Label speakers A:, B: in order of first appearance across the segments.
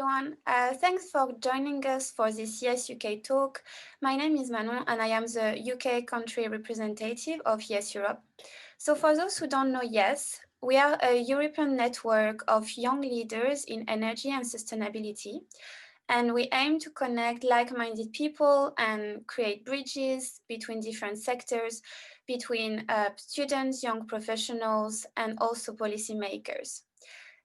A: everyone. Thanks for joining us for this Yes UK talk. My name is Manon and I am the UK country representative of Yes Europe. So for those who don't know Yes, we are a European network of young leaders in energy and sustainability. And we aim to connect like-minded people and create bridges between different sectors, between students, young professionals, and also policymakers.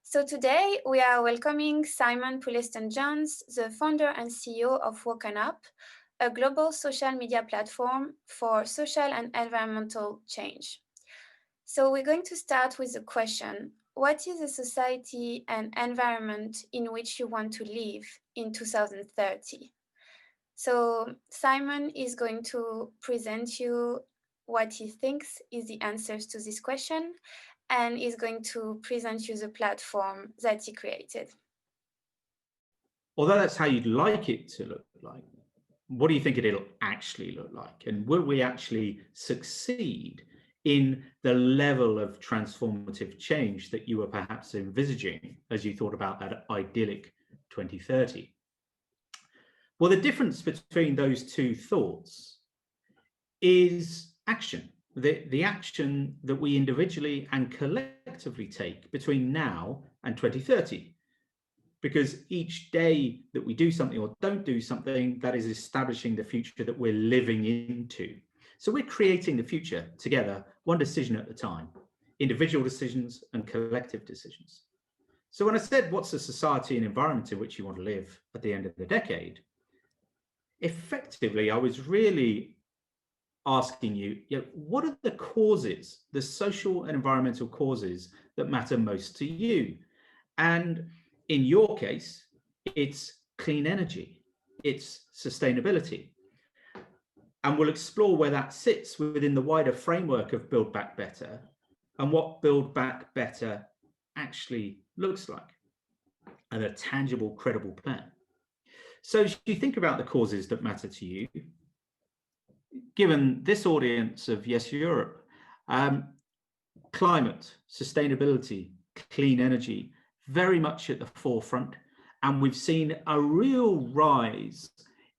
A: So today we are welcoming Simon Pulleston-Jones, the founder and CEO of WokenUp, a global social media platform for social and environmental change. So we're going to start with the question, what is the society and environment in which you want to live in 2030? So Simon is going to present you what he thinks is the answers to this question, and is going to present you the platform that he created.
B: Although that's how you'd like it to look like, what do you think it'll actually look like? And will we actually succeed in the level of transformative change that you were perhaps envisaging as you thought about that idyllic 2030? Well, the difference between those two thoughts is action. The action that we individually and collectively take between now and 2030. Because each day that we do something or don't do something, that is establishing the future that we're living into. So we're creating the future together, one decision at a time, individual decisions and collective decisions. So when I said, what's the society and environment in which you want to live at the end of the decade? Effectively, I was really asking you, what are the causes, the social and environmental causes that matter most to you? And in your case, it's clean energy, it's sustainability. And we'll explore where that sits within the wider framework of Build Back Better and what Build Back Better actually looks like and a tangible, credible plan. So as you think about the causes that matter to you, given this audience of Yes Europe, climate, sustainability, clean energy, very much at the forefront. And we've seen a real rise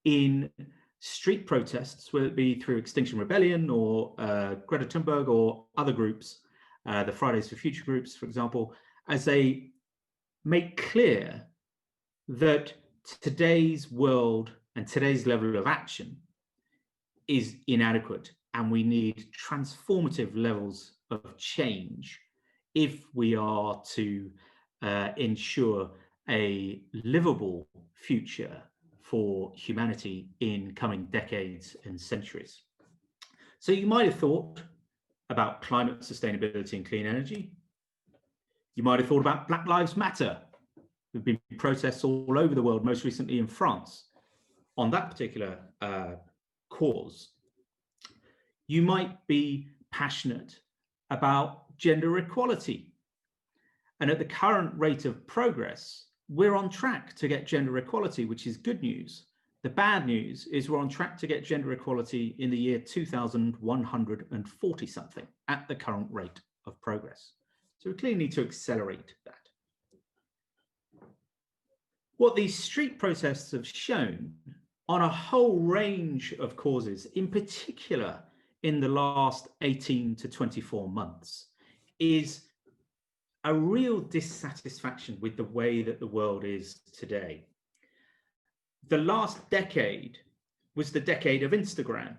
B: in street protests, whether it be through Extinction Rebellion or Greta Thunberg or other groups, the Fridays for Future groups, for example, as they make clear that today's world and today's level of action is inadequate, and we need transformative levels of change if we are to ensure a livable future for humanity in coming decades and centuries. So you might have thought about climate sustainability and clean energy. You might have thought about Black Lives Matter. There have been protests all over the world, most recently in France, on that particular cause. You might be passionate about gender equality. And at the current rate of progress, we're on track to get gender equality, which is good news. The bad news is we're on track to get gender equality in the year 2140 something at the current rate of progress. So we clearly need to accelerate that. What these street protests have shown on a whole range of causes, in particular in the last 18 to 24 months, is a real dissatisfaction with the way that the world is today. The last decade was the decade of Instagram.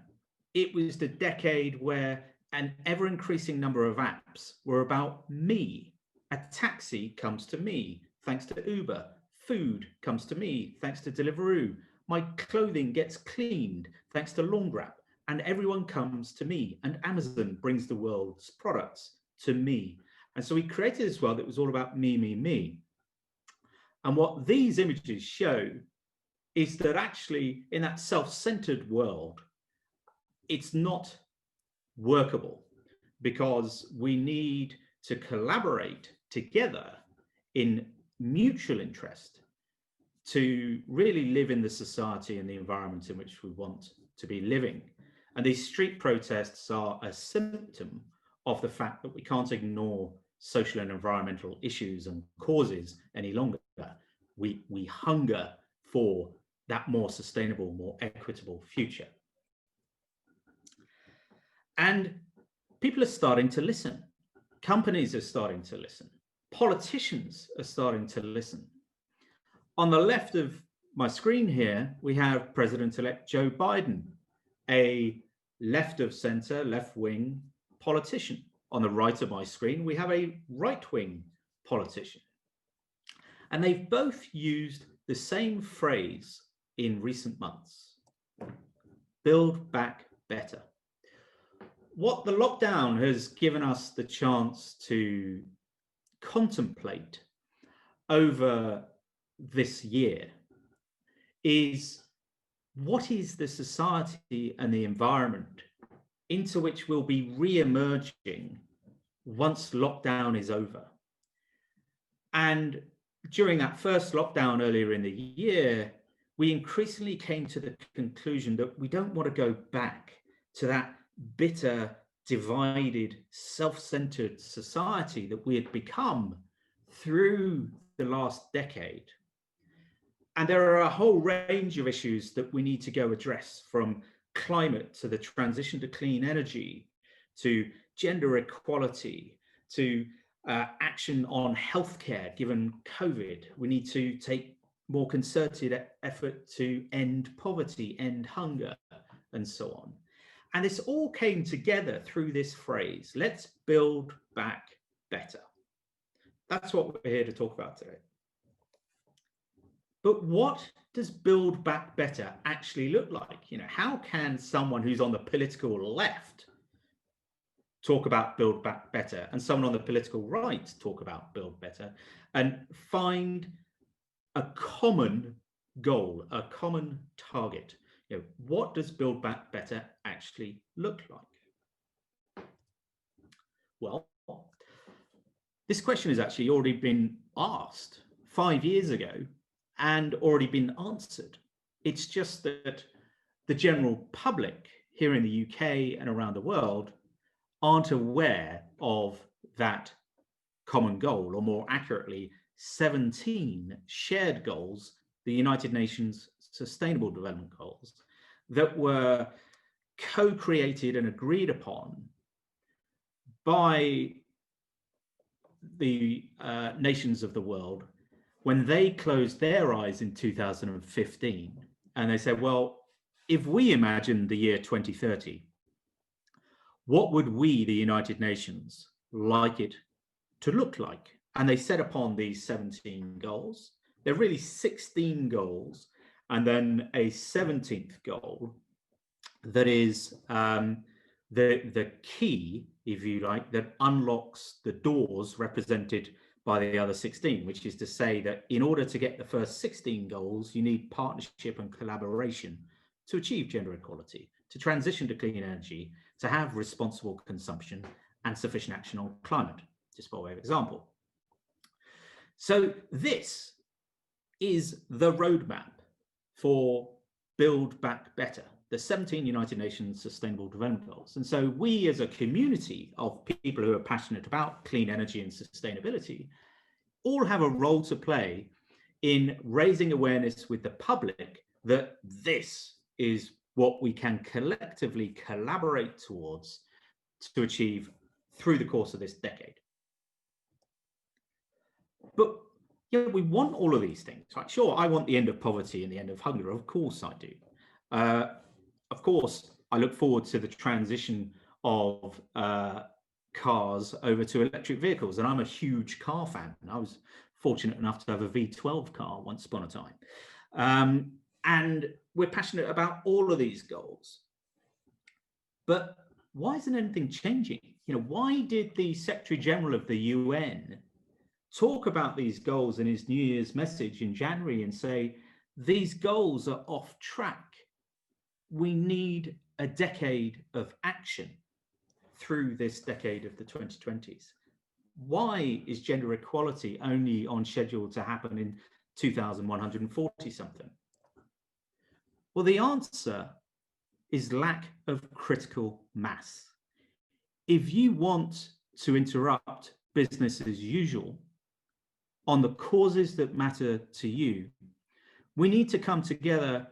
B: It was the decade where an ever-increasing number of apps were about me. A taxi comes to me, thanks to Uber. Food comes to me, thanks to Deliveroo. My clothing gets cleaned, thanks to Laundrap. And everyone comes to me. And Amazon brings the world's products to me. And so we created this world that was all about me, me, me. And what these images show is that actually in that self-centered world, it's not workable, because we need to collaborate together in mutual interest to really live in the society and the environment in which we want to be living. And these street protests are a symptom of the fact that we can't ignore social and environmental issues and causes any longer. We hunger for that more sustainable, more equitable future. And people are starting to listen. Companies are starting to listen. Politicians are starting to listen. On the left of my screen here, we have President-elect Joe Biden, a left of center, left-wing politician. On the right of my screen, we have a right-wing politician. And they've both used the same phrase in recent months: build back better. What the lockdown has given us the chance to contemplate over this year is, what is the society and the environment into which we'll be re-emerging once lockdown is over? And during that first lockdown earlier in the year, we increasingly came to the conclusion that we don't want to go back to that bitter, divided, self-centered society that we had become through the last decade. And there are a whole range of issues that we need to go address, from climate to the transition to clean energy, to gender equality, to action on healthcare given COVID. We need to take more concerted effort to end poverty, end hunger, and so on. And this all came together through this phrase: let's build back better. That's what we're here to talk about today. But what does build back better actually look like? How can someone who's on the political left talk about build back better, and someone on the political right talk about build better, and find a common goal, a common target? What does build back better actually look like? Well, this question has actually already been asked 5 years ago and already been answered. It's just that the general public here in the UK and around the world aren't aware of that common goal, or more accurately, 17 shared goals, the United Nations Sustainable Development Goals, that were co-created and agreed upon by the nations of the world when they closed their eyes in 2015 and they said, well, if we imagine the year 2030, what would we, the United Nations, like it to look like? And they set upon these 17 goals. They're really 16 goals, and then a 17th goal that is the key, if you like, that unlocks the doors represented by the other 16, which is to say that in order to get the first 16 goals, you need partnership and collaboration to achieve gender equality, to transition to clean energy, to have responsible consumption, and sufficient action on climate, just by way of example. So this is the roadmap for Build Back Better, the 17 United Nations Sustainable Development Goals. And so we, as a community of people who are passionate about clean energy and sustainability, all have a role to play in raising awareness with the public that this is what we can collectively collaborate towards to achieve through the course of this decade. But we want all of these things, right? Sure, I want the end of poverty and the end of hunger. Of course I do. Of course, I look forward to the transition of cars over to electric vehicles, and I'm a huge car fan. I was fortunate enough to have a V12 car once upon a time. And we're passionate about all of these goals. But why isn't anything changing? Why did the Secretary General of the UN talk about these goals in his New Year's message in January and say, these goals are off track? We need a decade of action through this decade of the 2020s. Why is gender equality only on schedule to happen in 2140 something? Well, the answer is lack of critical mass. If you want to interrupt business as usual, on the causes that matter to you, we need to come together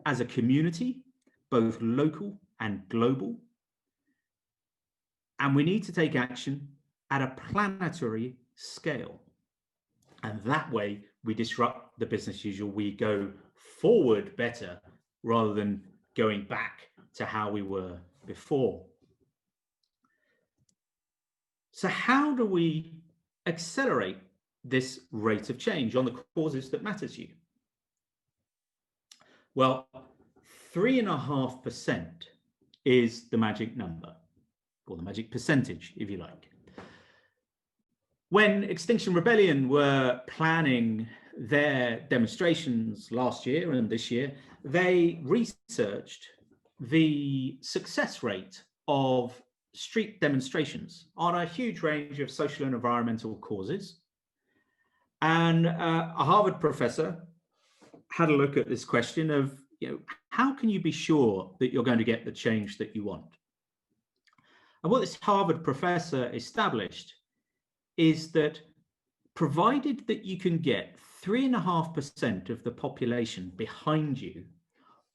B: as a community, both local and global, and we need to take action at a planetary scale. And that way we disrupt the business usual. We go forward better rather than going back to how we were before. So how do we accelerate this rate of change on the causes that matter to you? Well, 3.5% is the magic number, or the magic percentage, if you like. When Extinction Rebellion were planning their demonstrations last year and this year, they researched the success rate of street demonstrations on a huge range of social and environmental causes. And a Harvard professor had a look at this question of, how can you be sure that you're going to get the change that you want? And what this Harvard professor established is that provided that you can get 3.5% of the population behind you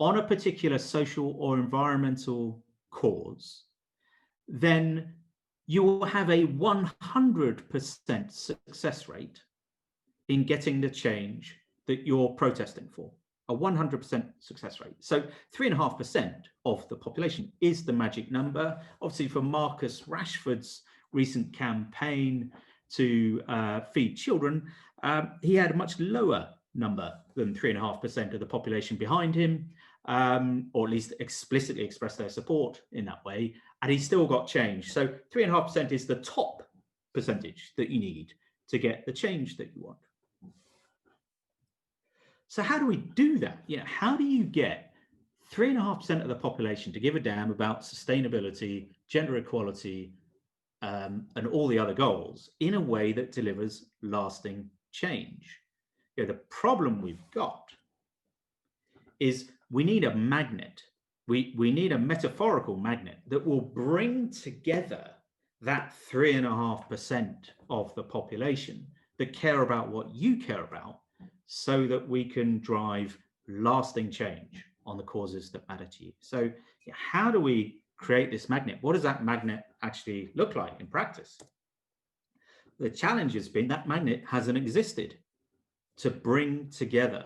B: on a particular social or environmental cause, then you will have a 100% success rate in getting the change that you're protesting for, a 100% success rate. So 3.5% of the population is the magic number. Obviously, for Marcus Rashford's recent campaign to feed children, he had a much lower number than 3.5% of the population behind him, or at least explicitly expressed their support in that way, and he still got change. So 3.5% is the top percentage that you need to get the change that you want. So how do we do that? How do you get 3.5% of the population to give a damn about sustainability, gender equality, and all the other goals in a way that delivers lasting change? The problem we've got is we need a magnet. We need a metaphorical magnet that will bring together that 3.5% of the population that care about what you care about, so that we can drive lasting change on the causes that matter to you. So how do we create this magnet? What does that magnet actually look like in practice? The challenge has been that magnet hasn't existed to bring together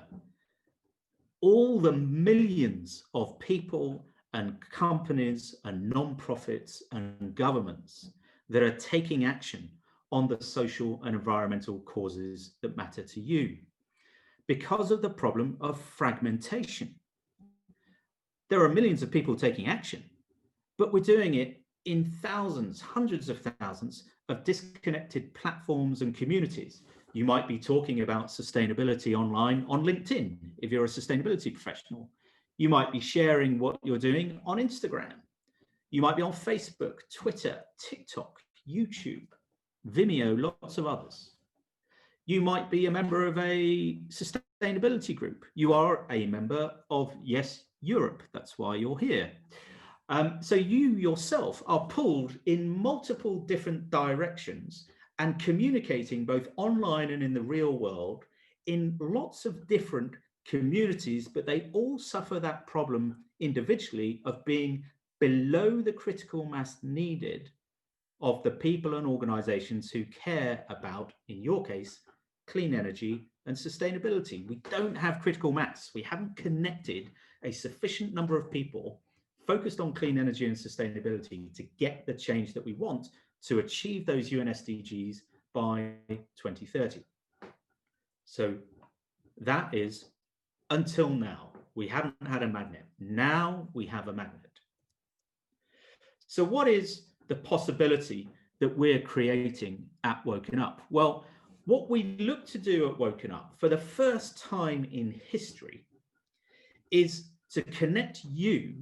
B: all the millions of people and companies and non-profits and governments that are taking action on the social and environmental causes that matter to you, because of the problem of fragmentation. There are millions of people taking action, but we're doing it in thousands, hundreds of thousands of disconnected platforms and communities. You might be talking about sustainability online on LinkedIn if you're a sustainability professional. You might be sharing what you're doing on Instagram. You might be on Facebook, Twitter, TikTok, YouTube, Vimeo, lots of others. You might be a member of a sustainability group. You are a member of Yes Europe. That's why you're here. So you yourself are pulled in multiple different directions and communicating both online and in the real world in lots of different communities, but they all suffer that problem individually of being below the critical mass needed of the people and organizations who care about, in your case, clean energy and sustainability. We don't have critical mass. We haven't connected a sufficient number of people focused on clean energy and sustainability to get the change that we want to achieve those UN SDGs by 2030. So that is until now. We haven't had a magnet. Now we have a magnet. So what is the possibility that we're creating at WokenUp? Well, what we look to do at WokenUp for the first time in history is to connect you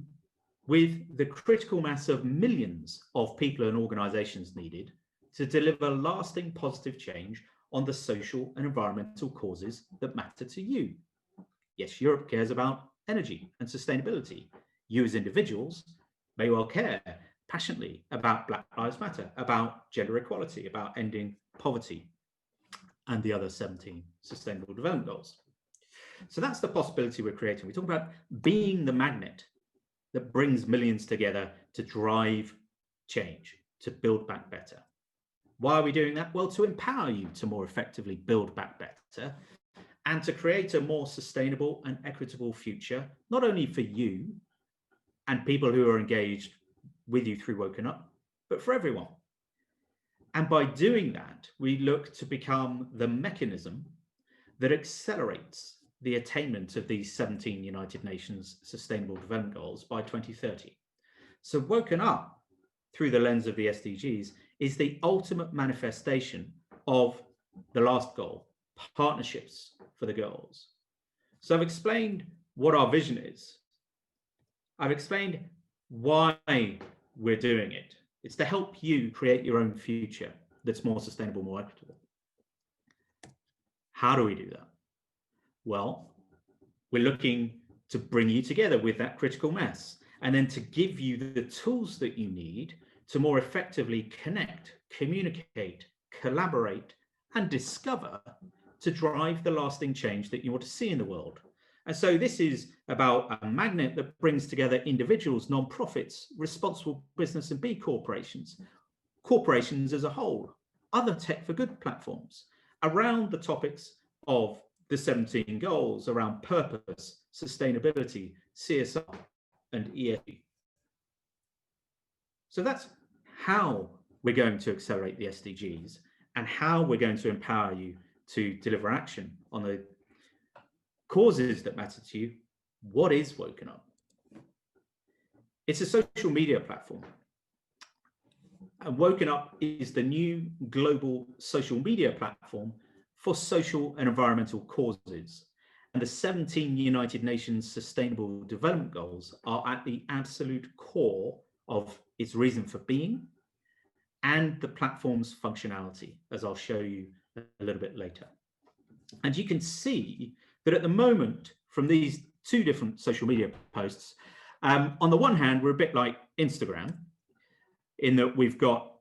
B: with the critical mass of millions of people and organizations needed to deliver lasting positive change on the social and environmental causes that matter to you. Yes, Europe cares about energy and sustainability. You as individuals may well care passionately about Black Lives Matter, about gender equality, about ending poverty. and the other 17 Sustainable Development Goals. So that's the possibility we're creating. We talk about being the magnet that brings millions together to drive change, to build back better. Why are we doing that? Well, to empower you to more effectively build back better and to create a more sustainable and equitable future, not only for you and people who are engaged with you through WokenUp, but for everyone. And by doing that, we look to become the mechanism that accelerates the attainment of these 17 United Nations Sustainable Development Goals by 2030. So WokenUp, through the lens of the SDGs, is the ultimate manifestation of the last goal, partnerships for the goals. So I've explained what our vision is. I've explained why we're doing it. It's to help you create your own future that's more sustainable, more equitable. How do we do that? Well, we're looking to bring you together with that critical mass and then to give you the tools that you need to more effectively connect, communicate, collaborate, and discover to drive the lasting change that you want to see in the world. And so this is about a magnet that brings together individuals, non-profits, responsible business and B corporations, corporations as a whole, other tech for good platforms around the topics of the 17 goals around purpose, sustainability, CSR, and ESG. So that's how we're going to accelerate the SDGs and how we're going to empower you to deliver action on the causes that matter to you. What is WokenUp? It's a social media platform. And WokenUp is the new global social media platform for social and environmental causes. And the 17 United Nations Sustainable Development Goals are at the absolute core of its reason for being and the platform's functionality, as I'll show you a little bit later. And you can see that at the moment, from these two different social media posts, on the one hand, we're a bit like Instagram, in that we've got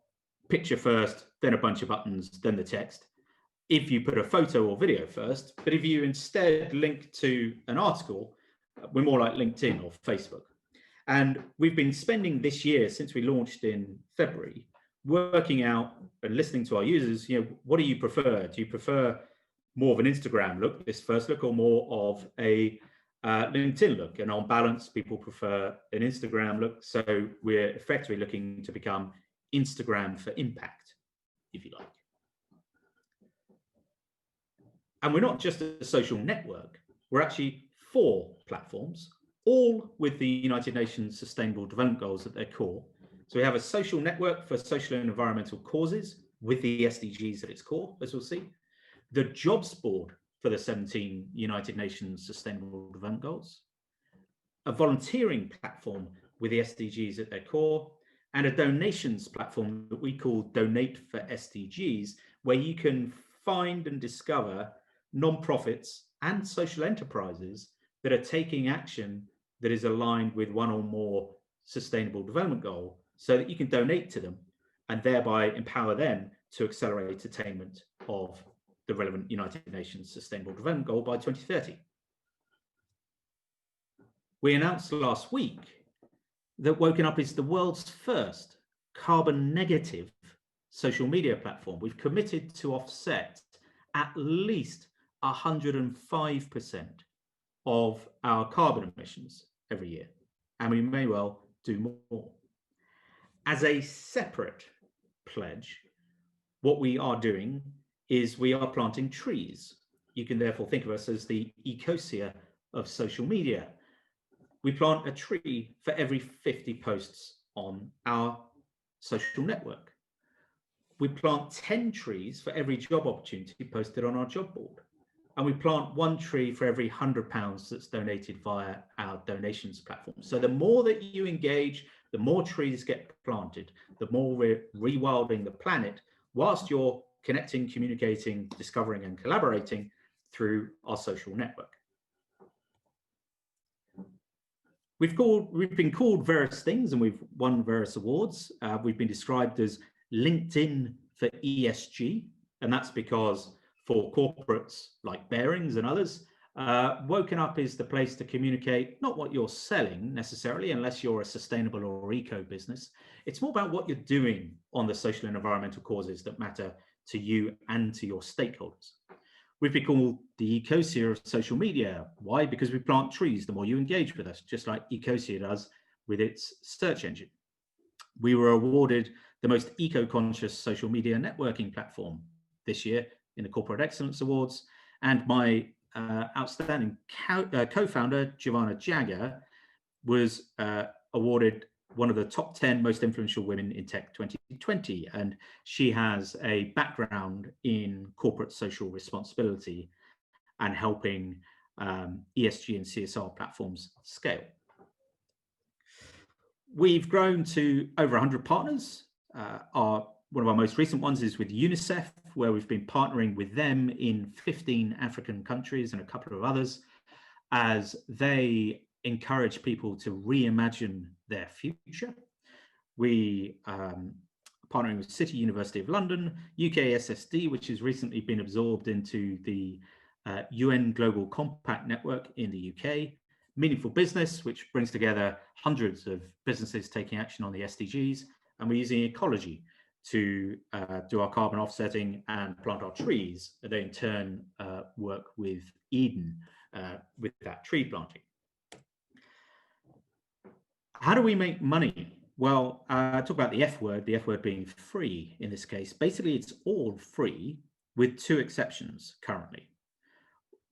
B: picture first, then a bunch of buttons, then the text. If you put a photo or video first, but if you instead link to an article, we're more like LinkedIn or Facebook. And we've been spending this year, since we launched in February, working out and listening to our users, what do you prefer? Do you prefer more of an Instagram look, this first look, or more of a LinkedIn look? And on balance, people prefer an Instagram look. So we're effectively looking to become Instagram for impact, if you like. And we're not just a social network, we're actually 4 platforms, all with the United Nations Sustainable Development Goals at their core. So we have a social network for social and environmental causes with the SDGs at its core, as we'll see. The jobs board for the 17 United Nations Sustainable Development Goals. A volunteering platform with the SDGs at their core. And a donations platform that we call Donate for SDGs, where you can find and discover non-profits and social enterprises that are taking action that is aligned with one or more sustainable development goal, so that you can donate to them and thereby empower them to accelerate attainment of the relevant United Nations Sustainable Development Goal by 2030. We announced last week that WokenUp is the world's first carbon negative social media platform. We've committed to offset at least 105% of our carbon emissions every year, and we may well do more. As a separate pledge, what we are doing is we are planting trees. You can therefore think of us as the ecosia of social media. We plant a tree for every 50 posts on our social network. We plant 10 trees for every job opportunity posted on our job board. And we plant 1 tree for every £100 that's donated via our donations platform. So the more that you engage, the more trees get planted, the more we're rewilding the planet, whilst you're connecting, communicating, discovering, and collaborating through our social network. We've been called various things, and we've won various awards. We've been described as LinkedIn for ESG, and that's because for corporates like Bearings and others, WokenUp is the place to communicate not what you're selling necessarily, unless you're a sustainable or eco business. It's more about what you're doing on the social and environmental causes that matter to you and to your stakeholders. We've been called the Ecosia of social media. Why? Because we plant trees the more you engage with us, just like Ecosia does with its search engine. We were awarded the most eco-conscious social media networking platform this year in the Corporate Excellence Awards, and my outstanding co-founder, Giovanna Jagger, was awarded one of the top 10 most influential women in tech 2020. And she has a background in corporate social responsibility and helping ESG and CSR platforms scale. We've grown to over 100 partners. One of our most recent ones is with UNICEF, where we've been partnering with them in 15 African countries and a couple of others as they encourage people to reimagine their future. We are partnering with City University of London, UKSSD, which has recently been absorbed into the UN Global Compact Network in the UK, Meaningful Business, which brings together hundreds of businesses taking action on the SDGs, and we're using ecology to do our carbon offsetting and plant our trees. They in turn work with Eden with that tree planting. How do we make money? Well, talk about the F word being free in this case. Basically, it's all free with two exceptions currently.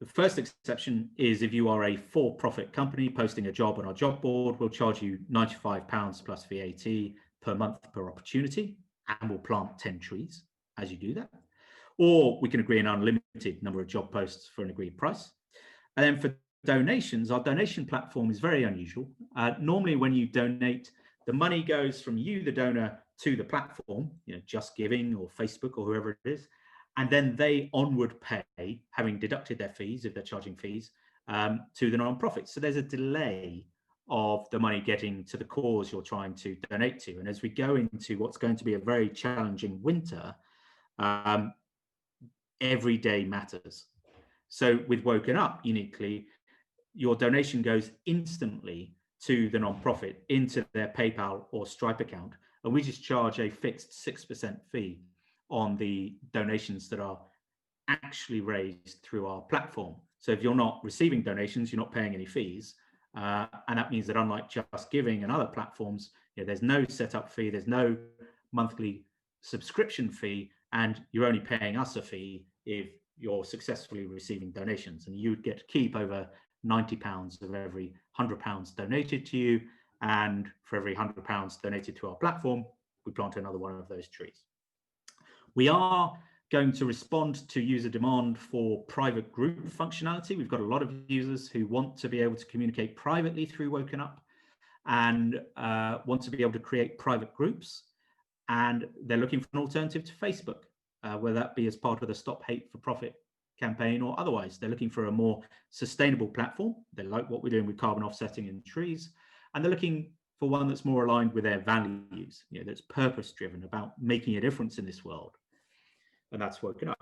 B: The first exception is if you are a for-profit company posting a job on our job board, we'll charge you £95 plus VAT per month per opportunity, and we'll plant 10 trees as you do that. Or we can agree an unlimited number of job posts for an agreed price. And then for donations, our donation platform is very unusual. Normally when you donate, the money goes from you, the donor, to the platform, Just Giving or Facebook or whoever it is, and then they onward pay, having deducted their fees, if they're charging fees, to the nonprofit. So there's a delay of the money getting to the cause you're trying to donate to. And as we go into what's going to be a very challenging winter, every day matters. So with WokenUp, uniquely, your donation goes instantly to the nonprofit into their PayPal or Stripe account, and we just charge a fixed 6% fee on the donations that are actually raised through our platform. So if you're not receiving donations, you're not paying any fees, and that means that unlike Just Giving and other platforms, there's no setup fee, there's no monthly subscription fee, and you're only paying us a fee if you're successfully receiving donations, and you would get to keep over £90 of every £100 donated to you, and for every £100 donated to our platform, we plant another one of those trees. We are going to respond to user demand for private group functionality. We've got a lot of users who want to be able to communicate privately through WokenUp and want to be able to create private groups, and they're looking for an alternative to Facebook, whether that be as part of the Stop Hate for Profit campaign or otherwise. They're looking for a more sustainable platform. They like what we're doing with carbon offsetting in trees, and they're looking for one that's more aligned with their values, that's purpose driven, about making a difference in this world. And that's WokenUp.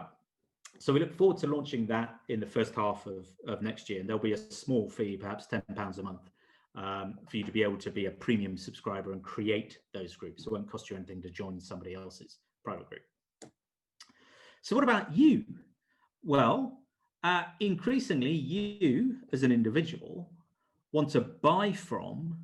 B: So we look forward to launching that in the first half of next year, and there'll be a small fee, perhaps £10 a month, for you to be able to be a premium subscriber and create those groups. It won't cost you anything to join somebody else's private group. So what about you? Well, increasingly, you as an individual want to buy from,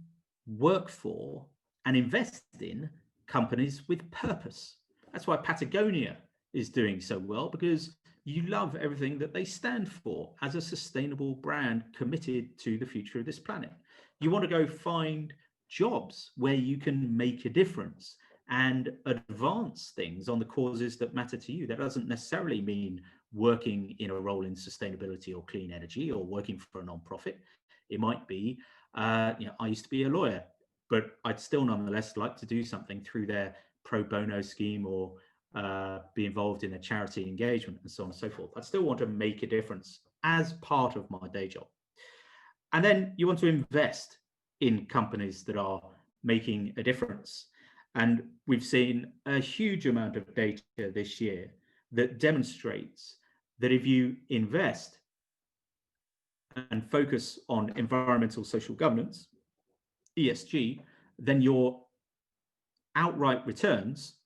B: work for, and invest in companies with purpose. That's why Patagonia is doing so well, because you love everything that they stand for as a sustainable brand committed to the future of this planet. You want to go find jobs where you can make a difference and advance things on the causes that matter to you. That doesn't necessarily mean working in a role in sustainability or clean energy or working for a nonprofit. It might be, I used to be a lawyer, but I'd still nonetheless like to do something through their pro bono scheme or be involved in a charity engagement and so on and so forth. I still want to make a difference as part of my day job. And then you want to invest in companies that are making a difference. And we've seen a huge amount of data this year that demonstrates that if you invest and focus on environmental social governance, ESG, then your outright returns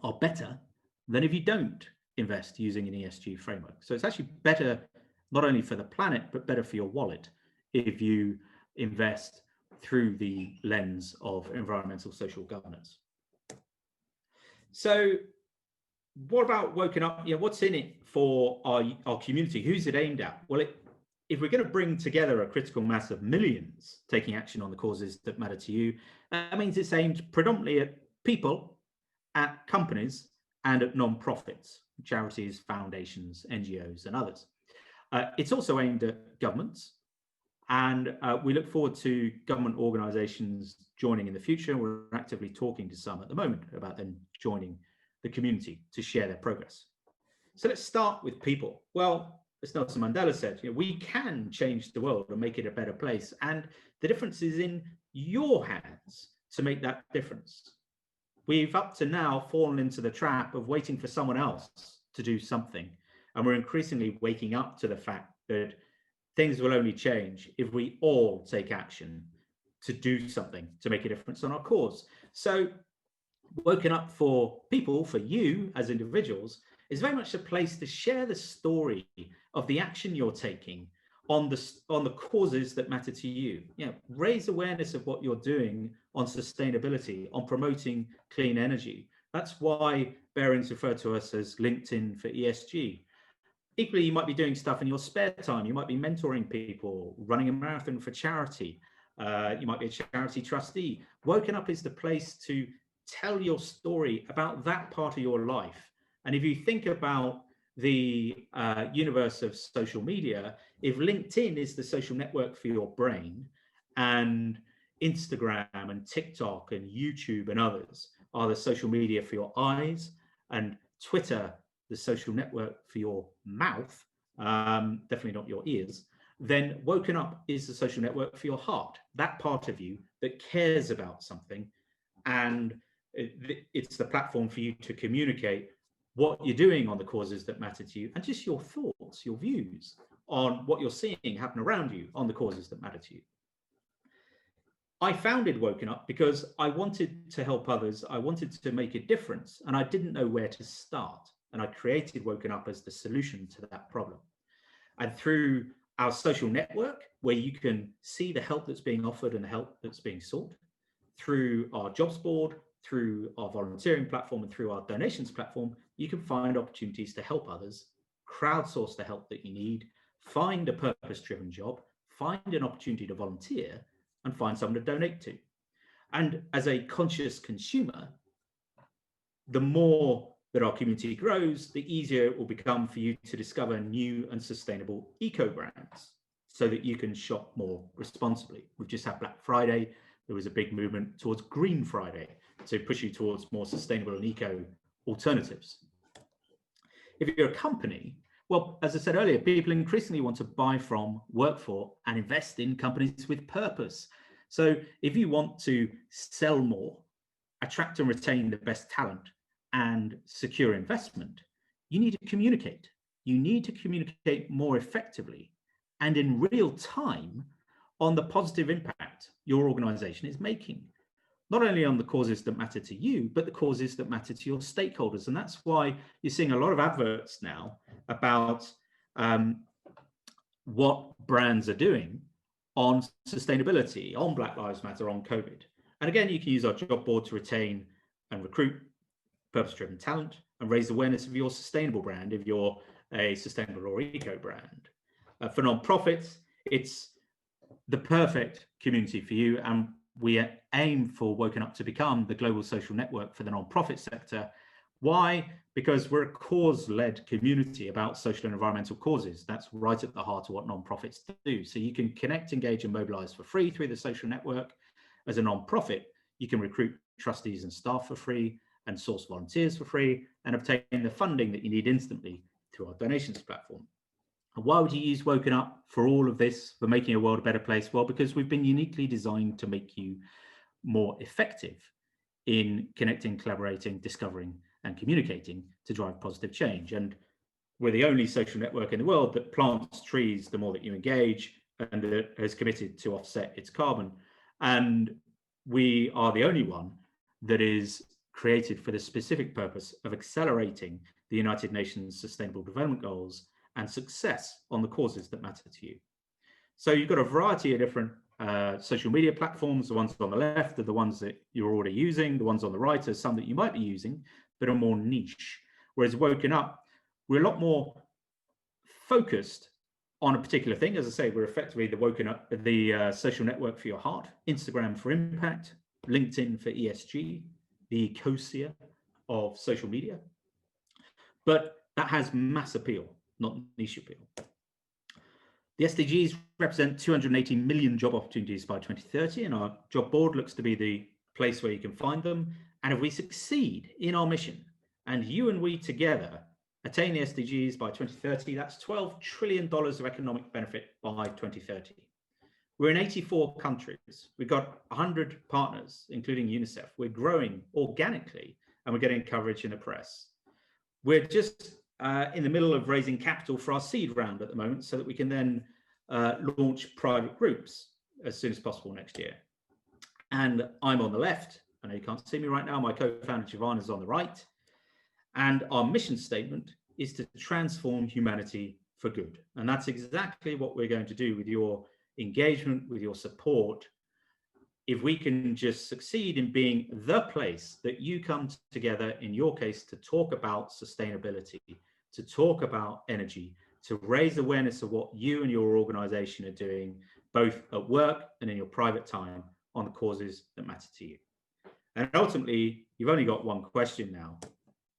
B: are better than if you don't invest using an ESG framework. So it's actually better not only for the planet, but better for your wallet if you invest through the lens of environmental social governance. So what about Woken Up? What's in it for our community? Who's it aimed at? Well, if we're going to bring together a critical mass of millions taking action on the causes that matter to you, that means it's aimed predominantly at people, at companies, and at non-profits, charities, foundations, NGOs, and others. It's also aimed at governments, and we look forward to government organisations joining in the future. We're actively talking to some at the moment about them joining the community to share their progress. So let's start with people. Well, as Nelson Mandela said, we can change the world and make it a better place. And the difference is in your hands to make that difference. We've up to now fallen into the trap of waiting for someone else to do something. And we're increasingly waking up to the fact that things will only change if we all take action to do something to make a difference on our cause. So Woken Up for people, for you as individuals, is very much a place to share the story of the action you're taking on the causes that matter to you. Raise awareness of what you're doing on sustainability, on promoting clean energy. That's why Barings refer to us as LinkedIn for ESG. Equally, you might be doing stuff in your spare time. You might be mentoring people, running a marathon for charity. You might be a charity trustee. Woken Up is the place to tell your story about that part of your life. And if you think about the universe of social media, if LinkedIn is the social network for your brain, and Instagram and TikTok and YouTube and others are the social media for your eyes, and Twitter the social network for your mouth, definitely not your ears, then Woken Up is the social network for your heart, that part of you that cares about something. And it's the platform for you to communicate what you're doing on the causes that matter to you, and just your thoughts, your views on what you're seeing happen around you on the causes that matter to you. I founded Woken Up because I wanted to help others. I wanted to make a difference, and I didn't know where to start. And I created Woken Up as the solution to that problem. And through our social network, where you can see the help that's being offered and the help that's being sought, through our jobs board, through our volunteering platform, and through our donations platform, you can find opportunities to help others, crowdsource the help that you need, find a purpose-driven job, find an opportunity to volunteer, and find someone to donate to. And as a conscious consumer, the more that our community grows, the easier it will become for you to discover new and sustainable eco brands so that you can shop more responsibly. We've just had Black Friday. There was a big movement towards Green Friday to push you towards more sustainable and eco alternatives. If you're a company, well, as I said earlier, people increasingly want to buy from, work for, and invest in companies with purpose. So if you want to sell more, attract and retain the best talent, and secure investment, you need to communicate. You need to communicate more effectively and in real time on the positive impact your organization is making, not only on the causes that matter to you, but the causes that matter to your stakeholders. And that's why you're seeing a lot of adverts now about what brands are doing on sustainability, on Black Lives Matter, on COVID. And again, you can use our job board to retain and recruit purpose-driven talent and raise awareness of your sustainable brand if you're a sustainable or eco brand. For non-profits, it's the perfect community for you, and we aim for Woken Up to become the global social network for the non-profit sector. Why? Because we're a cause-led community about social and environmental causes. That's right at the heart of what non-profits do. So you can connect, engage, and mobilize for free through the social network. As a non-profit, you can recruit trustees and staff for free, and source volunteers for free, and obtain the funding that you need instantly through our donations platform. And why would you use Woken Up for all of this, for making a world a better place? Well, because we've been uniquely designed to make you more effective in connecting, collaborating, discovering, and communicating to drive positive change. And we're the only social network in the world that plants trees the more that you engage, and that has committed to offset its carbon. And we are the only one that is created for the specific purpose of accelerating the United Nations Sustainable Development Goals and success on the causes that matter to you. So you've got a variety of different social media platforms. The ones on the left are the ones that you're already using. The ones on the right are some that you might be using, but are more niche. Whereas WokenUp, we're a lot more focused on a particular thing. As I say, we're effectively the WokenUp, the social network for your heart, Instagram for impact, LinkedIn for ESG, the ecosia of social media. But that has mass appeal, not niche appeal. The SDGs represent 280 million job opportunities by 2030, and our job board looks to be the place where you can find them. And if we succeed in our mission, and you and we together attain the SDGs by 2030, that's $12 trillion of economic benefit by 2030. We're in 84 countries. We've got 100 partners, including UNICEF. We're growing organically, and we're getting coverage in the press. We're just in the middle of raising capital for our seed round at the moment, so that we can then launch private groups as soon as possible next year. And I'm on the left. I know you can't see me right now. My co-founder Giovanna is on the right. And our mission statement is to transform humanity for good. And that's exactly what we're going to do with your engagement, with your support. If we can just succeed in being the place that you come together, in your case, to talk about sustainability, to talk about energy, to raise awareness of what you and your organization are doing, both at work and in your private time, on the causes that matter to you. And ultimately, you've only got one question now,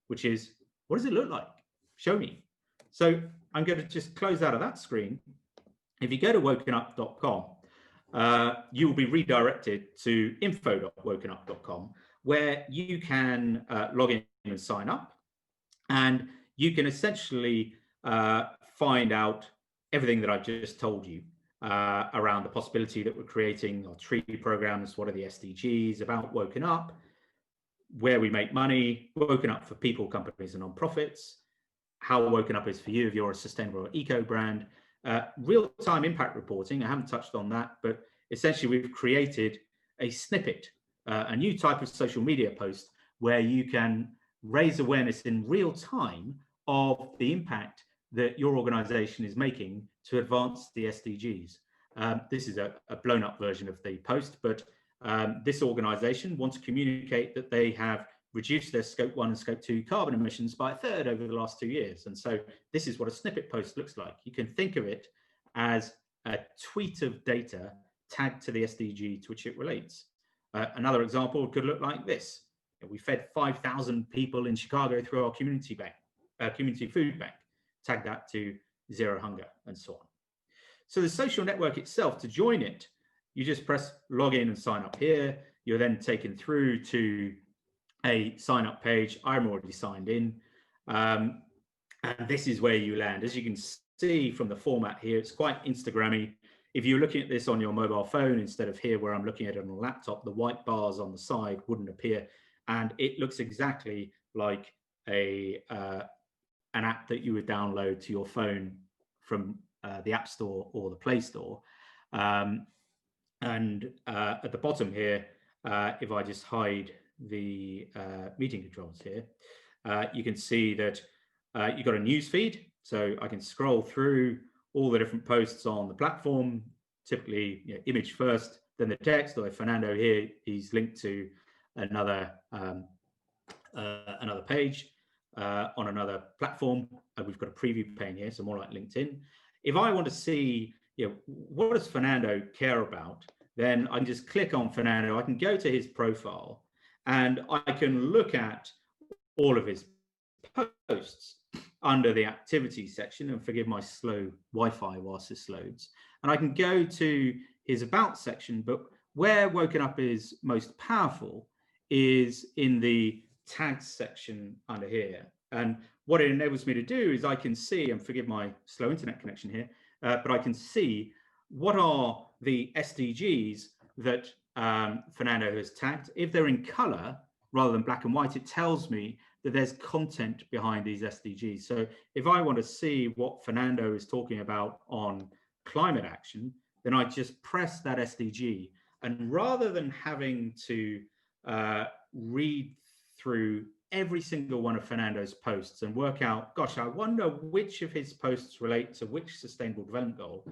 B: which is, what does it look like? Show me. So I'm going to just close out of that screen. If you go to wokenup.com, you will be redirected to info.wokenup.com, where you can log in and sign up, and you can essentially find out everything that I've just told you around the possibility that we're creating our treaty programs, what are the SDGs, about WokenUp, where we make money, WokenUp for people, companies, and nonprofits, how WokenUp is for you if you're a sustainable eco brand, real-time impact reporting. I haven't touched on that, but essentially we've created a snippet, a new type of social media post where you can raise awareness in real time of the impact that your organization is making to advance the SDGs. This is a blown up version of the post, but this organization wants to communicate that they have reduced their scope 1 and scope 2 carbon emissions by a third over the last 2 years. And so this is what a snippet post looks like. You can think of it as a tweet of data tagged to the SDG to which it relates. Another example could look like this. We fed 5,000 people in Chicago through our community food bank, tag that to Zero Hunger, and so on. So the social network itself, to join it, you just press log in and sign up here. You're then taken through to a sign up page. I'm already signed in. And this is where you land. As you can see from the format here, it's quite Instagrammy. If you're looking at this on your mobile phone instead of here where I'm looking at it on a laptop, the white bars on the side wouldn't appear. And it looks exactly like an app that you would download to your phone from the App Store or the Play Store. And at the bottom here, if I just hide the meeting controls here, you can see that you've got a news feed. So I can scroll through all the different posts on the platform, typically image first, then the text. Although Fernando here, he's linked to another another page on another platform. We've got a preview pane here, so more like LinkedIn. If I want to see, what does Fernando care about, then I can just click on Fernando. I can go to his profile and I can look at all of his posts under the activity section, and forgive my slow Wi-Fi whilst this loads. And I can go to his about section, but where WokenUp is most powerful is in the tags section under here. And what it enables me to do is I can see, and forgive my slow internet connection here, but I can see what are the SDGs that Fernando has tagged. If they're in color rather than black and white, it tells me that there's content behind these SDGs. So if I want to see what Fernando is talking about on climate action, then I just press that SDG. And rather than having to read through every single one of Fernando's posts and work out, gosh, I wonder which of his posts relate to which sustainable development goal,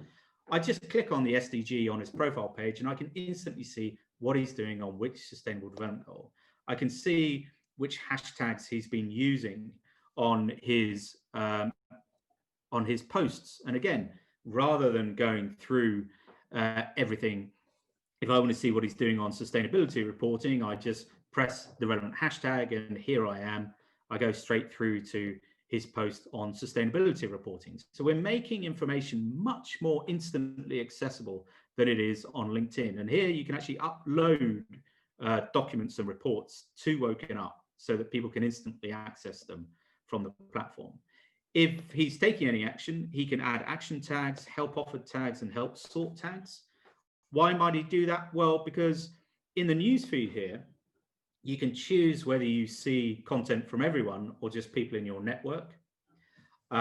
B: I just click on the SDG on his profile page and I can instantly see what he's doing on which sustainable development goal. I can see which hashtags he's been using on his posts. And again, rather than going through everything, if I want to see what he's doing on sustainability reporting, I just press the relevant hashtag and here I am. I go straight through to his post on sustainability reporting. So we're making information much more instantly accessible than it is on LinkedIn. And here you can actually upload documents and reports to WokenUp so that people can instantly access them from the platform. If he's taking any action, he can add action tags, help offered tags, and help sort tags. Why might he do that? Well, because in the newsfeed here, you can choose whether you see content from everyone or just people in your network. We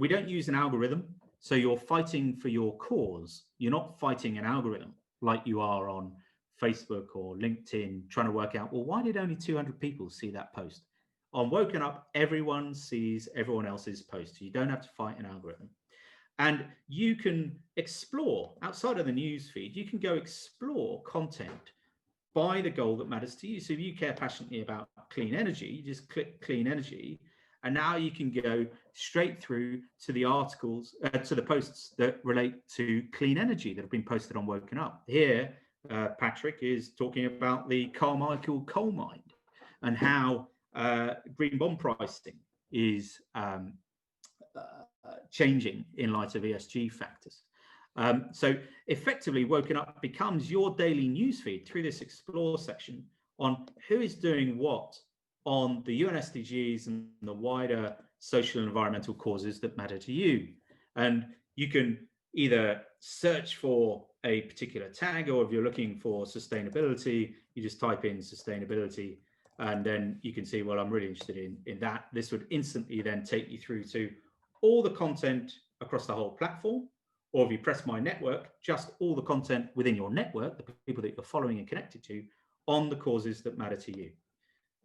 B: don't use an algorithm. So you're fighting for your cause. You're not fighting an algorithm like you are on Facebook or LinkedIn, trying to work out, well, why did only 200 people see that post? On WokenUp, everyone sees everyone else's post. You don't have to fight an algorithm. And you can explore outside of the news feed, you can go explore content by the goal that matters to you. So if you care passionately about clean energy, you just click clean energy. And now you can go straight through to the articles, to the posts that relate to clean energy that have been posted on WokenUp. Here, Patrick is talking about the Carmichael coal mine and how green bond pricing is changing in light of ESG factors. So effectively, WokenUp becomes your daily newsfeed through this explore section on who is doing what on the UN SDGs and the wider social and environmental causes that matter to you. And you can either search for a particular tag, or if you're looking for sustainability, you just type in sustainability, and then you can see, well, I'm really interested in that. This would instantly then take you through to all the content across the whole platform, or if you press my network, just all the content within your network, the people that you're following and connected to, on the causes that matter to you.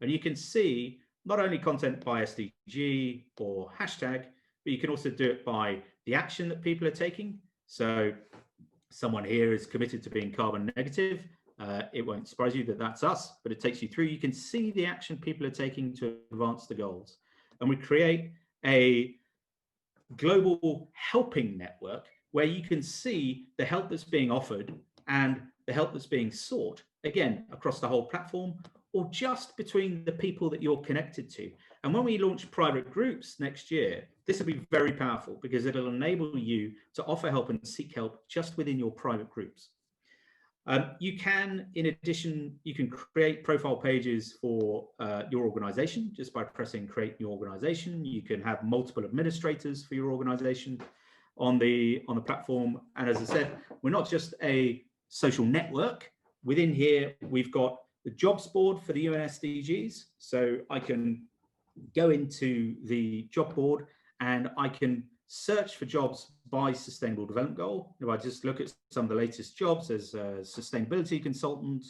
B: And you can see not only content by SDG or hashtag, but you can also do it by the action that people are taking. So someone here is committed to being carbon negative. It won't surprise you that that's us, but it takes you through. You can see the action people are taking to advance the goals. And we create a global helping network where you can see the help that's being offered and the help that's being sought, again, across the whole platform, or just between the people that you're connected to. And when we launch private groups next year, this will be very powerful because it'll enable you to offer help and seek help just within your private groups. You can, in addition, you can create profile pages for your organization just by pressing create new organization. You can have multiple administrators for your organization on the platform. And as I said, we're not just a social network. Within here, we've got the jobs board for the UN SDGs. So I can go into the job board and I can search for jobs by sustainable development goal. If I just look at some of the latest jobs, as a sustainability consultant,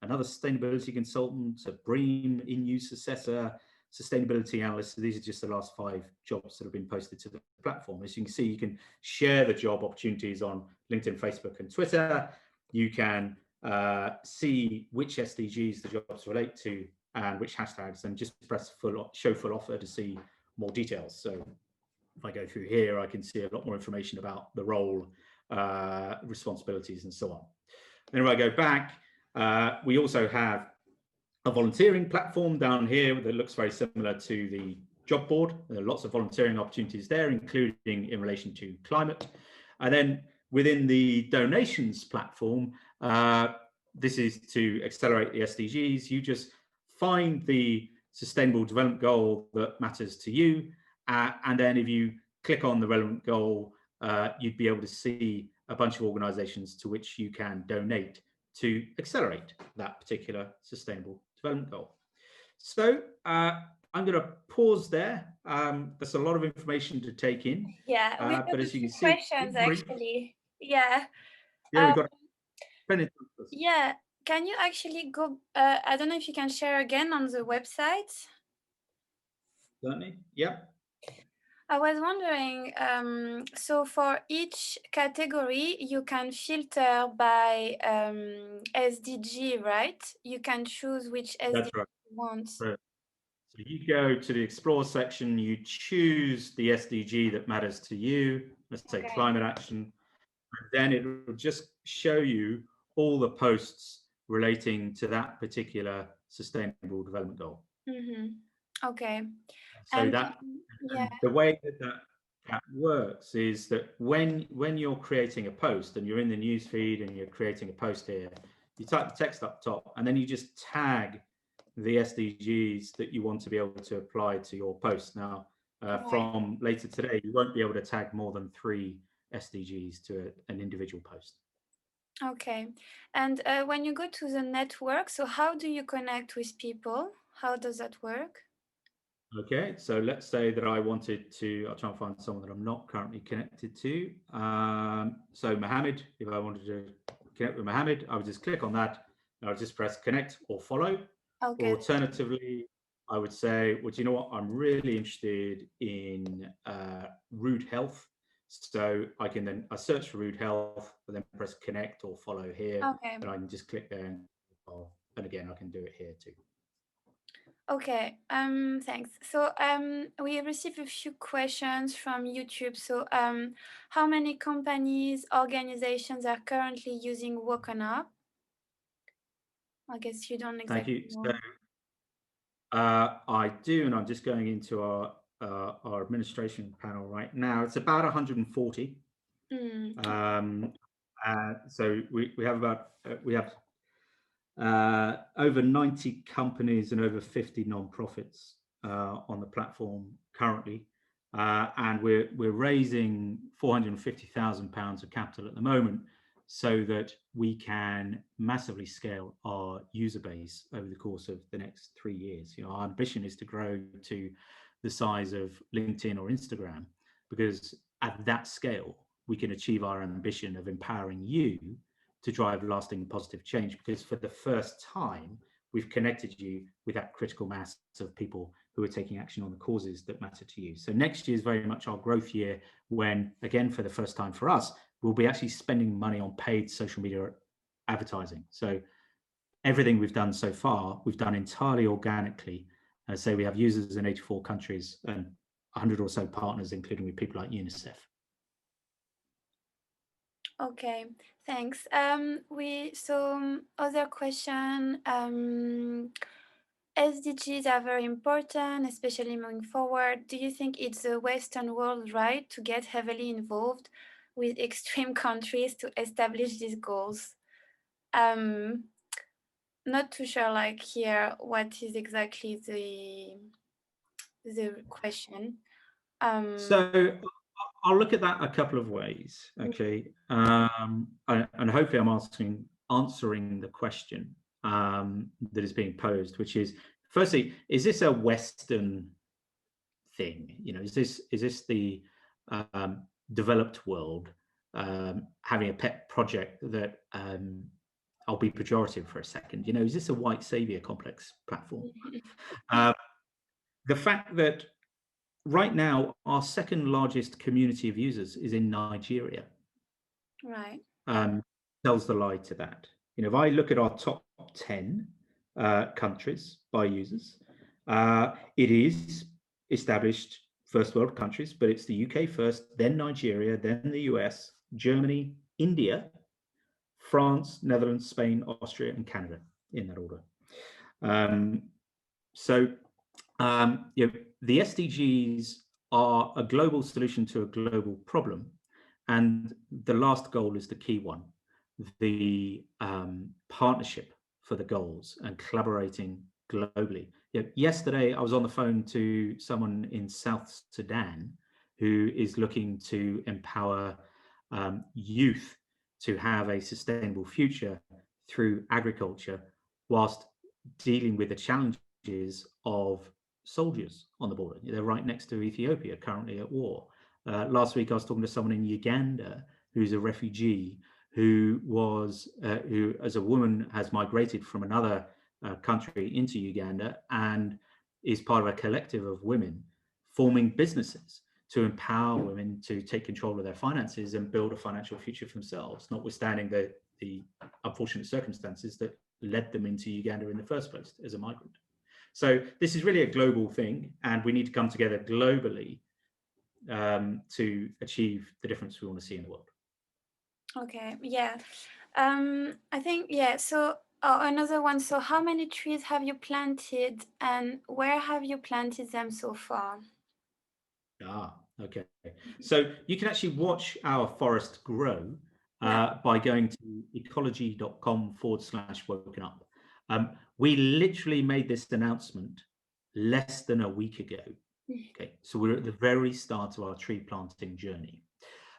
B: another sustainability consultant, a BREEAM in-use assessor, sustainability analyst. So these are just the last 5 jobs that have been posted to the platform. As you can see, you can share the job opportunities on LinkedIn, Facebook, and Twitter. You can see which SDGs the jobs relate to and which hashtags, and just press show full offer to see more details. So if I go through here, I can see a lot more information about the role, responsibilities, and so on. Then if I go back, we also have a volunteering platform down here that looks very similar to the job board. There are lots of volunteering opportunities there, including in relation to climate. And then within the donations platform, this is to accelerate the SDGs. You just find the sustainable development goal that matters to you. And then if you click on the relevant goal, you'd be able to see a bunch of organizations to which you can donate to accelerate that particular sustainable Development Goal. So I'm going to pause there. There's a lot of information to take in.
A: Yeah, we
B: But
A: have a
B: as you
A: few
B: can see,
A: questions
B: brief.
A: actually. Yeah.
B: Yeah, we've got plenty of time.
A: Yeah. Can you actually go? I don't know if you can share again on the website.
B: Certainly. Yeah.
A: I was wondering, so for each category, you can filter by SDG, right? You can choose which SDG
B: That's right.
A: you want.
B: So you go to the Explore section, you choose the SDG that matters to you, let's say climate action, and then it will just show you all the posts relating to that particular sustainable development goal.
A: Okay.
B: So
A: And
B: that
A: yeah.
B: the way that works is that when you're creating a post and you're in the news feed and you're creating a post here, you type the text up top and then you just tag the SDGs that you want to be able to apply to your post. Now, from later today, you won't be able to tag more than 3 SDGs to an individual post.
A: Okay. And when you go to the network, so how do you connect with people? How does that work?
B: Okay, so let's say that I wanted to, I'll try and find someone that I'm not currently connected to. So Mohammed, if I wanted to connect with Mohammed, I would just click on that. And I would just press connect or follow.
A: Okay.
B: Or alternatively, I would say, well, do you know what? I'm really interested in rude health. So I can then, I search for rude health, and then press connect or follow here.
A: Okay.
B: And I can just click there and again, I can do it here too.
A: Okay, thanks. So we received a few questions from YouTube. So how many companies, organizations are currently using WokenUp? I guess you don't exactly
B: Thank you.
A: know.
B: So I do, and I'm just going into our administration panel right now. It's about 140. So we have about over 90 companies and over 50 non-profits on the platform currently, and we're raising £450,000 of capital at the moment, so that we can massively scale our user base over the course of the next 3 years. You know, our ambition is to grow to the size of LinkedIn or Instagram, because at that scale we can achieve our ambition of empowering you to drive lasting positive change, because for the first time we've connected you with that critical mass of people who are taking action on the causes that matter to you. So next year is very much our growth year, when, again, for the first time for us, we'll be actually spending money on paid social media advertising. So everything we've done so far, we've done entirely organically. So we have users in 84 countries and 100 or so partners, including with people like UNICEF.
A: Okay, thanks. Other question. SDGs are very important, especially moving forward. Do you think it's the Western world right to get heavily involved with extreme countries to establish these goals? Not too sure, like here, what is exactly the question.
B: So I'll look at that a couple of ways, okay, and hopefully I'm answering the question that is being posed, which is, firstly, is this a Western thing? You know, is this the developed world having a pet project that I'll be pejorative for a second? You know, is this a white savior complex platform? The fact that right now our second largest community of users is in Nigeria,
A: Right.
B: tells the lie to that. You know, if I look at our top 10 countries by users, it is established first world countries, but it's the UK first, then Nigeria, then the US, Germany, India, France, Netherlands, Spain, Austria, and Canada, in that order. You know, the SDGs are a global solution to a global problem, and the last goal is the key one: the partnership for the goals and collaborating globally. You know, yesterday, I was on the phone to someone in South Sudan who is looking to empower youth to have a sustainable future through agriculture, whilst dealing with the challenges of soldiers on the border. They're right next to Ethiopia, currently at war. Last week, I was talking to someone in Uganda who's a refugee who, as a woman, has migrated from another country into Uganda and is part of a collective of women forming businesses to empower women to take control of their finances and build a financial future for themselves, notwithstanding the unfortunate circumstances that led them into Uganda in the first place as a migrant. So this is really a global thing, and we need to come together globally to achieve the difference we want to see in the world.
A: Okay, yeah. I think, yeah, so another one. So how many trees have you planted and where have you planted them so far?
B: Okay. So you can actually watch our forest grow
A: Yeah.
B: by going to ecology.com/wokenup. We literally made this announcement less than a week ago. Okay, so we're at the very start of our tree planting journey.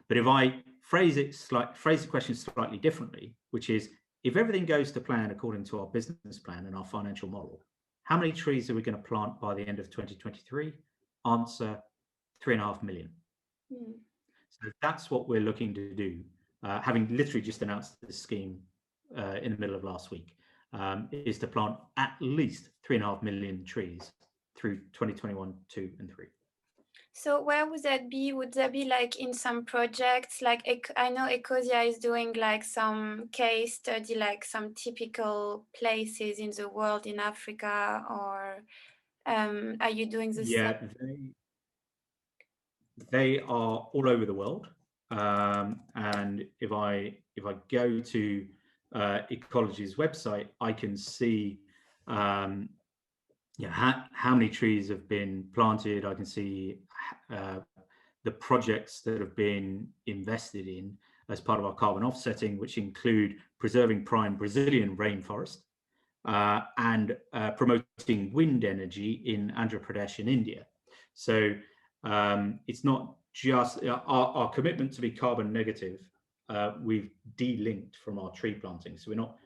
B: But if I phrase the question slightly differently, which is, if everything goes to plan according to our business plan and our financial model, how many trees are we going to plant by the end of 2023? Answer: 3.5 million.
A: Mm.
B: So that's what we're looking to do, having literally just announced this scheme in the middle of last week, is to plant at least 3.5 million trees through 2021, 2, and 3.
A: So where would that be? Would that be like in some projects? Like I know Ecosia is doing like some case study, like some typical places in the world in Africa, or are you doing the same?
B: Yeah, they are all over the world, and if I go to Ecology's website, I can see how many trees have been planted. I can see the projects that have been invested in as part of our carbon offsetting, which include preserving prime Brazilian rainforest and promoting wind energy in Andhra Pradesh in India. So it's not just our commitment to be carbon negative. We've delinked from our tree planting, so we're not.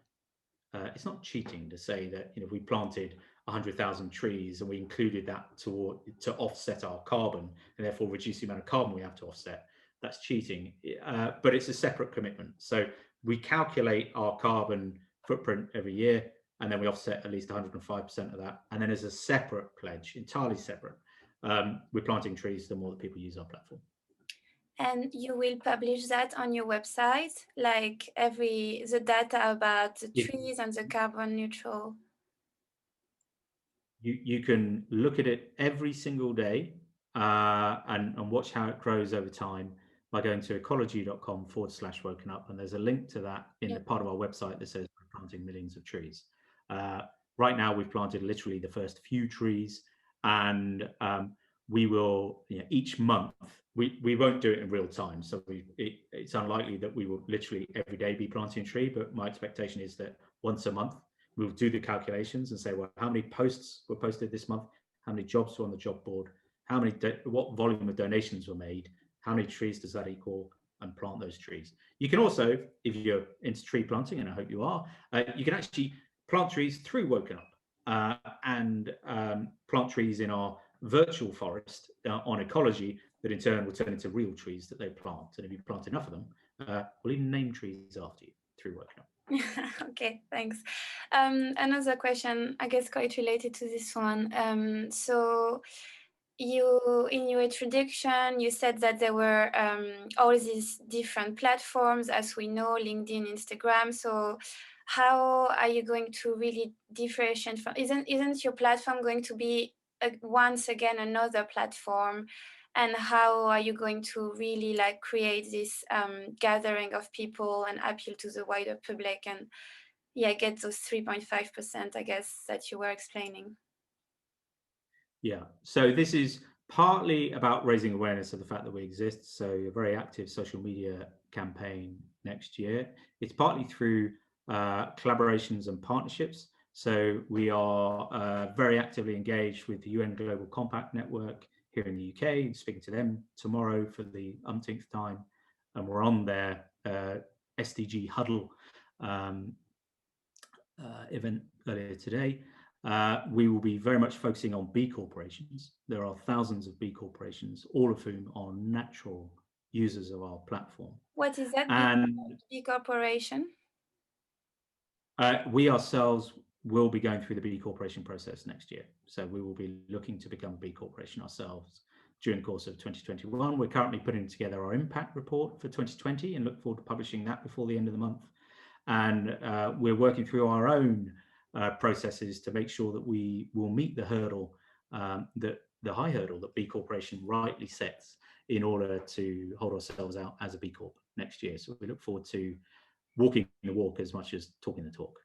B: It's not cheating to say that we planted 100,000 trees and we included that to offset our carbon and therefore reduce the amount of carbon we have to offset. That's cheating, but it's a separate commitment. So we calculate our carbon footprint every year, and then we offset at least 105% of that. And then as a separate pledge, entirely separate, we're planting trees the more that people use our platform.
A: And you will publish that on your website, like the data about the trees and the carbon neutral.
B: You can look at it every single day and watch how it grows over time by going to ecology.com/wokenup, and there's a link to that in the part of our website that says we're planting millions of trees. Right now, we've planted literally the first few trees, and we will each month. We won't do it in real time, so it's unlikely that we will literally every day be planting a tree. But my expectation is that once a month, we'll do the calculations and say, well, how many posts were posted this month? How many jobs were on the job board? What volume of donations were made? How many trees does that equal? And plant those trees. You can also, if you're into tree planting, and I hope you are, you can actually plant trees through WokenUp and plant trees in our virtual forest on Ecology that in turn will turn into real trees that they plant. And if you plant enough of them, we'll even name trees after you through WokenUp.
A: Okay, thanks. Another question, I guess quite related to this one. So in your introduction, you said that there were all these different platforms, as we know, LinkedIn, Instagram. So how are you going to really differentiate from? Isn't your platform going to be once again another platform? And how are you going to really like create this gathering of people and appeal to the wider public and get those 3.5%, I guess, that you were explaining?
B: Yeah, so this is partly about raising awareness of the fact that we exist. So a very active social media campaign next year. It's partly through collaborations and partnerships. So we are very actively engaged with the UN Global Compact Network here in the UK, speaking to them tomorrow for the umpteenth time. And we're on their SDG huddle event earlier today, we will be very much focusing on B corporations. There are thousands of B corporations, all of whom are natural users of our platform.
A: What is that
B: And
A: B corporation?
B: we ourselves will be going through the B corporation process next year. So we will be looking to become a B corporation ourselves during the course of 2021. We're currently putting together our impact report for 2020 and look forward to publishing that before the end of the month. And we're working through our own processes to make sure that we will meet the hurdle, that the high hurdle that B Corporation rightly sets in order to hold ourselves out as a B Corp next year. So we look forward to walking the walk as much as talking the talk.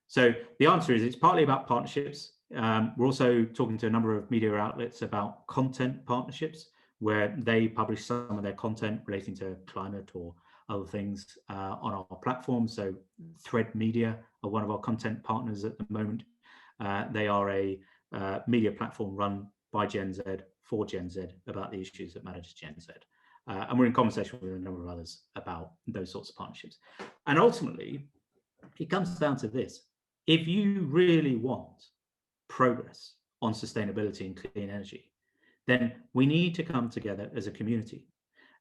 B: So the answer is it's partly about partnerships. We're also talking to a number of media outlets about content partnerships where they publish some of their content relating to climate or other things on our platform. So Thread Media are one of our content partners at the moment. They are a media platform run by Gen Z for Gen Z about the issues that matter to Gen Z. And we're in conversation with a number of others about those sorts of partnerships. And ultimately, it comes down to this. If you really want progress on sustainability and clean energy, then we need to come together as a community.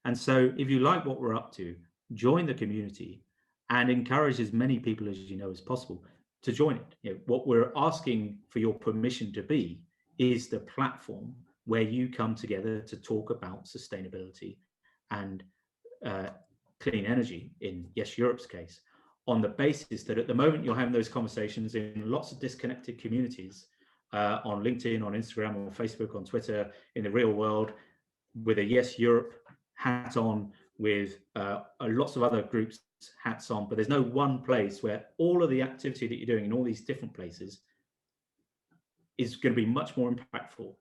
B: And so if you like what we're up to, join the community and encourage as many people as you know as possible to join it. You know, what we're asking for your permission to be is the platform where you come together to talk about sustainability and clean energy, in Yes Europe's case, on the basis that at the moment you're having those conversations in lots of disconnected communities on LinkedIn, on Instagram, on Facebook, on Twitter, in the real world, with a Yes Europe hat on, with lots of other groups hats on, but there's no one place where all of the activity that you're doing in all these different places is going to be much more impactful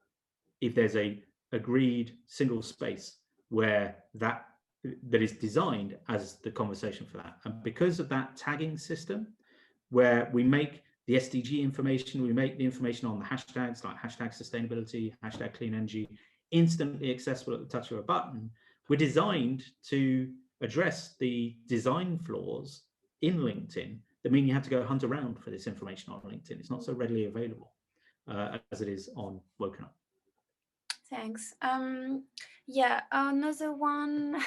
B: if there's a agreed single space where that is designed as the conversation for that. And because of that tagging system, where we make the SDG information, we make the information on the hashtags like hashtag sustainability, hashtag clean energy, instantly accessible at the touch of a button, we're designed to address the design flaws in LinkedIn that mean you have to go hunt around for this information on LinkedIn. It's not so readily available as it is on WokenUp.
A: Thanks. Yeah, another one.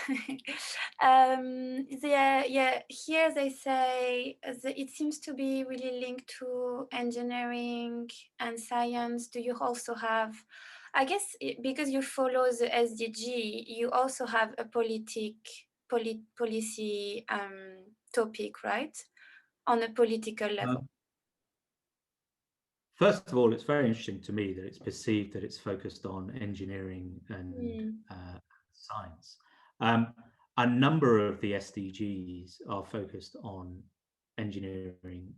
A: Here they say that it seems to be really linked to engineering and science. Do you also have, I guess, because you follow the SDG, you also have a policy topic, right? On a political level.
B: First of all, it's very interesting to me that it's perceived that it's focused on engineering and science. A number of the SDGs are focused on engineering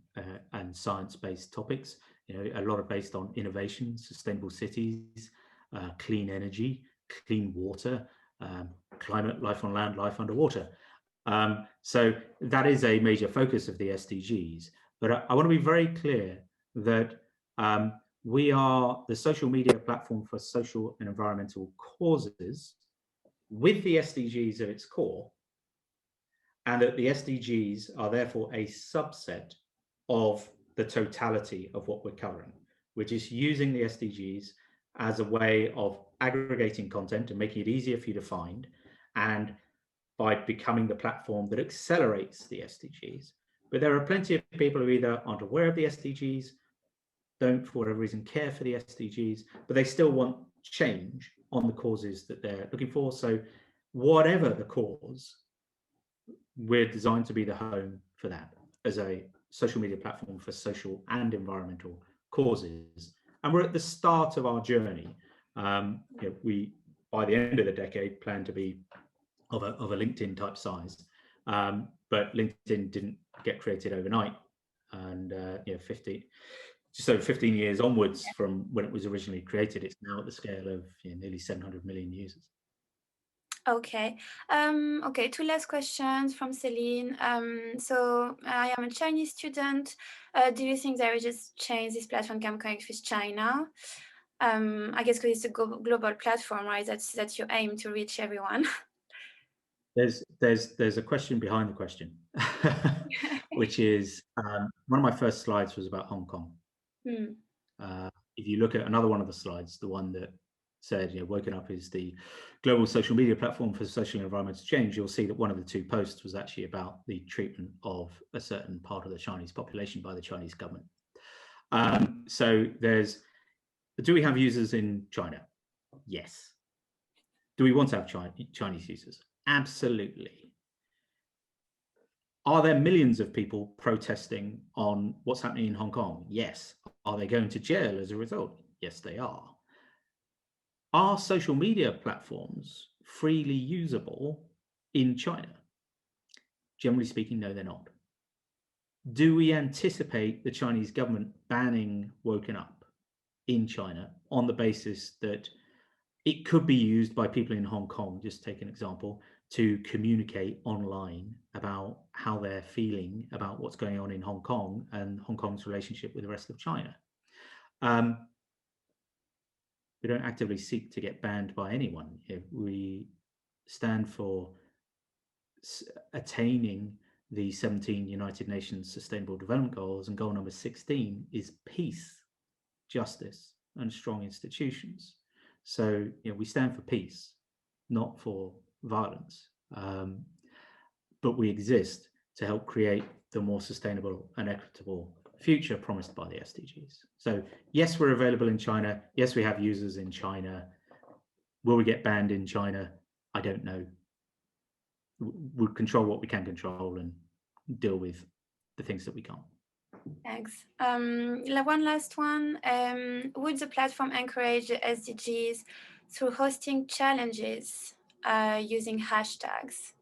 B: and science-based topics. You know, a lot are based on innovation, sustainable cities, clean energy, clean water, climate, life on land, life underwater. So that is a major focus of the SDGs. But I want to be very clear that we are the social media platform for social and environmental causes with the SDGs at its core, and that the SDGs are therefore a subset of the totality of what we're covering. We're just using the SDGs as a way of aggregating content and making it easier for you to find, and by becoming the platform that accelerates the SDGs. But there are plenty of people who either aren't aware of the SDGs, don't, for whatever reason, care for the SDGs, but they still want change on the causes that they're looking for. So whatever the cause, we're designed to be the home for that as a social media platform for social and environmental causes. And we're at the start of our journey. We, by the end of the decade, plan to be of a LinkedIn type size. But LinkedIn didn't get created overnight. And 15 years onwards from when it was originally created, it's now at the scale of nearly 700 million users.
A: Okay. Okay, two last questions from Celine. So I am a Chinese student. Do you think there is just change this platform can connect with China? I guess because it's a global platform, right? That's your aim to reach everyone.
B: There's a question behind the question. which is one of my first slides was about Hong Kong. If you look at another one of the slides, the one that said, WokenUp is the global social media platform for social and environmental change, you'll see that one of the 2 posts was actually about the treatment of a certain part of the Chinese population by the Chinese government. So do we have users in China? Yes. Do we want to have Chinese users? Absolutely. Are there millions of people protesting on what's happening in Hong Kong? Yes. Are they going to jail as a result? Yes, they are. Are social media platforms freely usable in China? Generally speaking, no, they're not. Do we anticipate the Chinese government banning WokenUp in China on the basis that it could be used by people in Hong Kong, just take an example, to communicate online about how they're feeling about what's going on in Hong Kong and Hong Kong's relationship with the rest of China? We don't actively seek to get banned by anyone. We stand for attaining the 17 United Nations Sustainable Development Goals, and goal number 16 is peace, justice, and strong institutions. So we stand for peace, not for violence, but we exist to help create the more sustainable and equitable future promised by the Sdgs. So yes, we're available in China. Yes, we have users in China. Will we get banned in China? I don't know. We'll control what we can control and deal with the things that we can't.
A: Thanks. One last one. Would the platform encourage the SDGs through hosting challenges using hashtags?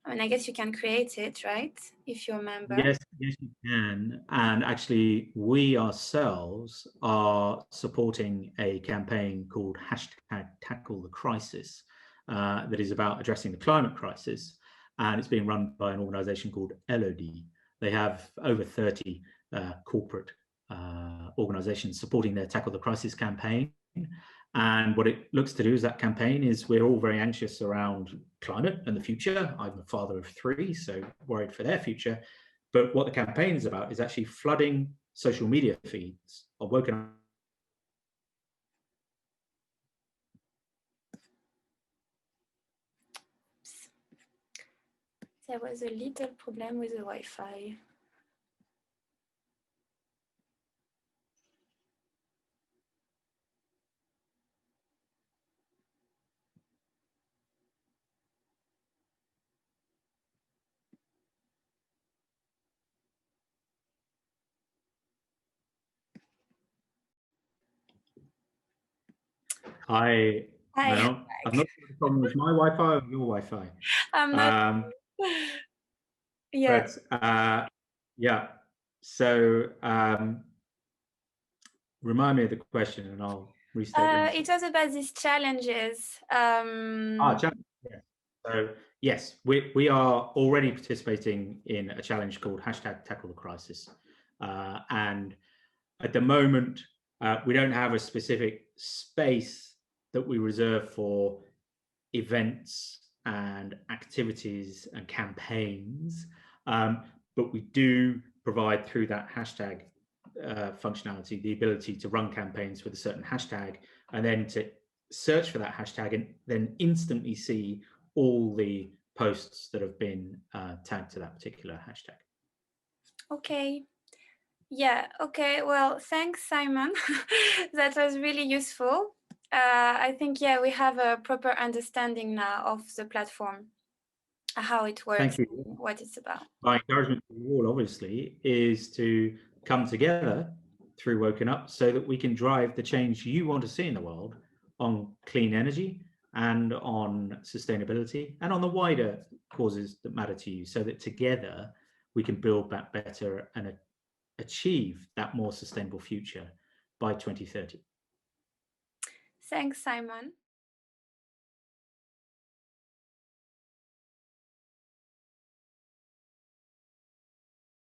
A: I mean, I guess you can create it, right? If you're a member.
B: Yes, you can. And actually, we ourselves are supporting a campaign called #TackleTheCrisis that is about addressing the climate crisis. And it's being run by an organization called LOD. They have over 30 corporate organizations supporting their Tackle the Crisis campaign. And what it looks to do is that campaign is we're all very anxious around climate and the future. I'm a father of 3, so worried for their future. But what the campaign is about is actually flooding social media feeds of WokenUp.
A: There was a little problem with the Wi-Fi.
B: Hi. Well, I'm not sure the problem is my Wi-Fi or your Wi-Fi.
A: I'm not. Yeah.
B: But yeah. So remind me of the question, and I'll restate the answer.
A: It was about these challenges.
B: Challenge. Yeah. So yes, we are already participating in a challenge called #TackleTheCrisis, and at the moment we don't have a specific space that we reserve for events and activities and campaigns, but we do provide through that hashtag functionality the ability to run campaigns with a certain hashtag and then to search for that hashtag and then instantly see all the posts that have been tagged to that particular hashtag.
A: Okay. Yeah. Okay. Well, thanks, Simon. That was really useful. I think, we have a proper understanding now of the platform, how it works,
B: Thank you.
A: what it's about.
B: My encouragement to you all, obviously, is to come together through WokenUp so that we can drive the change you want to see in the world on clean energy and on sustainability and on the wider causes that matter to you, so that together we can build that better and achieve that more sustainable future by 2030.
A: Thanks, Simon.